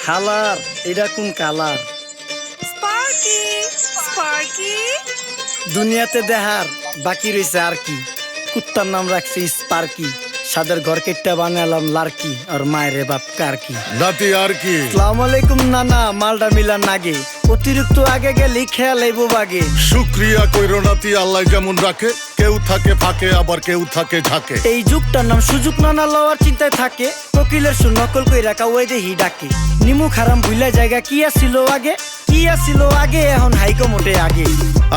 খালার এটা কোন কালার? স্পার্কি স্পার্কি দুনিয়াতে দেহার বাকি রয়েছে আর কি। কুত্তার নাম রাখছি স্পার্কি, সাদের ঘর কেটটা বানালাম লার্কি, আর মায়ের বাপ কারকি। নাতি আর কি? আসসালামু আলাইকুম নানা, মালডা মিলা নাগে, অতিরিক্ত আগে গেলে খেয়াল আইব বাগে। শুক্রিয়া কইরো নাতি, আল্লাহ যেমন রাখে, কেউ থাকে ফাঁকে আবার কেউ থাকে ঝাঁকে। এই যুগটার নাম সুযোগ নানা লওয়ার চিন্তায় থাকে, কোকিলের সুর নকল কই রাখা ওই দেহি ডাকে। নিমু খারাম ভুলা জায়গা কি আসিল আগে, কি আসিল আগে, এখন হাইকো মোটে আগে।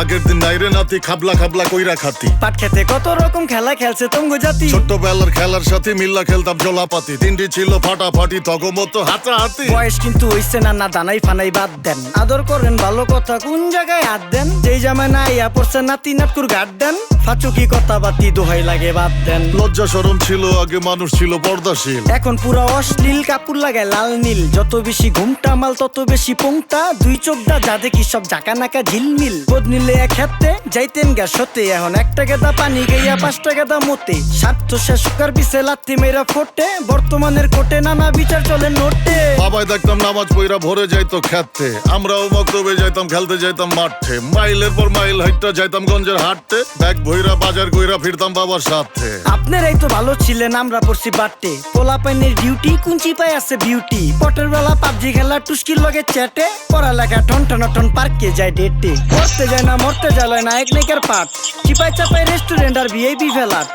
আগের দিন নাইরে নাতি খাবলা খাবলা কইরা খাতি, পাট খেতে কত রকম খেলা খেলছে তঙ্গ জাতি। ছোট্টবেলার খেলার সাথে মিল্লা খেলতাম জলাপাতি, তিনটি ছিল ফাটাফাটি তগমতো হাতাহাতি। বয়স কিন্তু হইছে না দানাই ফানাই বাদ দেন, আদর করেন ভালো কথা কোন জায়গায় হাত দেন। যেই জামায় না ইয়া পড়ছে নাতি নাটকুর গাট দেন, ফাচুকি কথা বাতি দোহাই লাগে বাদ দেন। লজ্জা শরম ছিল আগে, মানুষ ছিল পর্দাশীল, এখন পুরো অশ্লীল কাপড় লাগায় লাল নীল। যত বেশি ঘুমটা মাল তত বেশি পোংটা, দুই চোখটা যা দেখি সব জাকা নাকা ঝিলমিল। বোধ নিলে এক হাতে যাইতেন গা সতে, এখন একটা গেদা পানি গাইয়া 5টা গেদা মতে। স্বার্থ শেষ কার পিছে লাথি মেয়েরা ফোটে, বর্তমানের কোটে নানা বিচার চলে নোটে। বাবাই দেখতাম নামাজ পইরা ভরে যাইতো খেতে, আমরাও মক্তবে যাইতাম খেলতে যাইতাম মাঠে। মাইলের পর মাইল হাইটটা যাইতাম গঞ্জের হাটতে, ব্যাগ ভইরা বাজার কইরা ফিরতাম বাবার সাথে। আপনারাই তো ভালো ছিলেন, আমরা পড়ছি বাটে। পোলা পাইনের ডিউটি কুঞ্চি পাই আছে বিউটি, পটের বেলা পাবজি খেলা টুস্কির লগে চ্যাটে। পড়ালেখা টন টন টন পার্কে যায় ডেটে, পড়তে যায় না মরতে যায় নায়ক নায়িকার পাঠ। চিপাই চাপাই রেস্টুরেন্ট আর ভিআইপি ফেলার,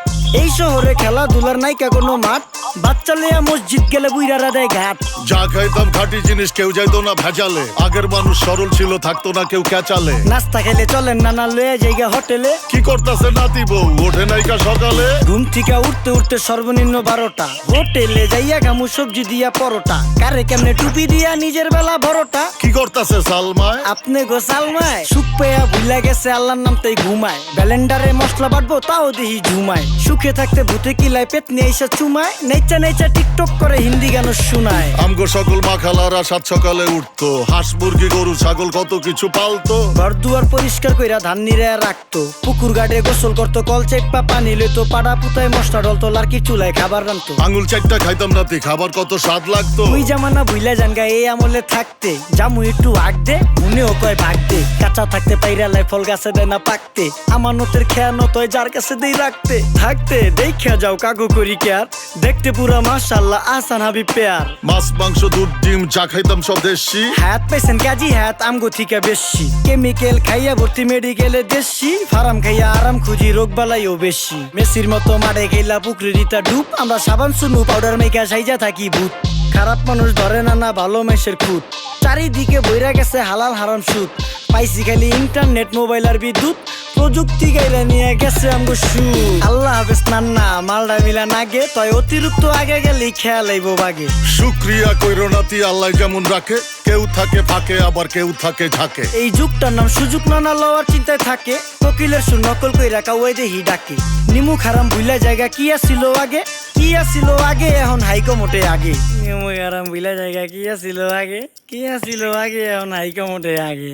এই শহরে খেলাধুলার নায়িকা কোনো মাঠ। বাচ্চা লিয়া মসজিদ গেলে বুইরারা দেয় ঘাট। যা খাইতাম খাঁটি জিনিস, কেউ যাইতো না ভেজালে। আগের মানুষ সরল ছিল, থাকতো না কেউ ক্যাচালে। নাস্তা খেলে চলেন নানা লয়ে জায়গা হোটেলে। কি করতাছে নাতি বউ, ওঠে নাইকা সকালে? ঘুম থেকে উঠতে উঠতে সর্বনিম্ন 12টা, হোটেলে যাইয়া গামু সবজি দিয়া পরোটা। কারে কেমনে টুপি দিয়া নিজের বেলা বড়টা। কি করতাছে সালমায়? আপনি গোসালমায় সুখ পেয়া ভুলা গেছে আল্লাহর নাম তাই ঘুমায়। ব্যালেন্ডারে মশলা বাটবো তাও দেহি ঝুমায়। সুখে থাকতে ভূতে কিলায় পেট নিয়ে এসে চুমায়। নেচা নেচা টিকটক করে হিন্দি গান শোনায়। আমগো সকল মাখালারা সাত সকালে উঠতো, হাঁস মুরগি গরু ছাগল কত কিছু পালতো। ঘর দুয়ার পরিষ্কার কইরা ধান নিরে রাখতো, পুকুর গাড়ে গোসল করতো, কল চেপা পানি লইতো। পাড়া পুতায় মশলা ডলতো, লার্কি চুলায় খাবার রান্তো। আঙুল চারটা খাইতাম নাতি, খাবার কত স্বাদ লাগতো। ওই জামানা ভুইলা জানগা এই আমলে থাকতে, জামু একটু আগ দে মনেও কয় ভাগ দে। কাঁচা থাকতে পাইরা লাই ফল গাছে দেয় না পাকতে, আমানতের খেয়ানত হয় যার কাছে দেই রাখতে। থাকতে দেখা যাও কাগু করি কেয়ার, দেখতে পুরা মাশাআল্লাহ আহসান হাবিব পেয়ার। মাছ মাংস দুধ ডিম যা খাইতাম সব দেশি, হাত পেছেন কাজী হাত আমগো থিকা বেশি। কেমিক্যাল খাইয়া ভর্তি মেডিকেলে দেশি, ফার্ম খাইয়া আরাম খুঁজি রোগ বালাইও বেশি। মেসির মতো মারে গেলা পুকুরে রিতা ডুব, আমরা সাবান সুনু পাউডার মেকা সাইজা থাকি ভূত। খারাপ মানুষ ধরে না না ভালো মেসের খুঁত, চারিদিকে বইরা গেছে হালাল হারাম সুদ। পাইছি খালি ইন্টারনেট মোবাইল আর বিদ্যুৎ, প্রযুক্তি গাইরা নিয়ে গেছে আমগো সুদ। আল্লাহ হাফেজ নান্না, মালডা মিলা নাগে, তয় অতিরিক্ত আগে গেলেই খেয়াল আইব বাগে। শুক্রিয়া কইরো নাতি, আল্লাহ যেমন রাখে, কেউ থাকে ফাঁকে আবার কেউ থাকে ঝাঁকে। এই যুগটার নাম সুযোগ নানা লওয়ার চিন্তায় থাকে, কোকিলের সুর নকল কই রাখা ওই দেহি ডাকে। নিমু খারাম ভুলা জায়গা কি আসিল আগে, কি আসিল আগে, এখন হাইকো মোটে আগে। নিমু খারাম ভুলা জায়গা কি আসিল আগে, কি আসিল আগে, এখন হাইকো মোটে আগে।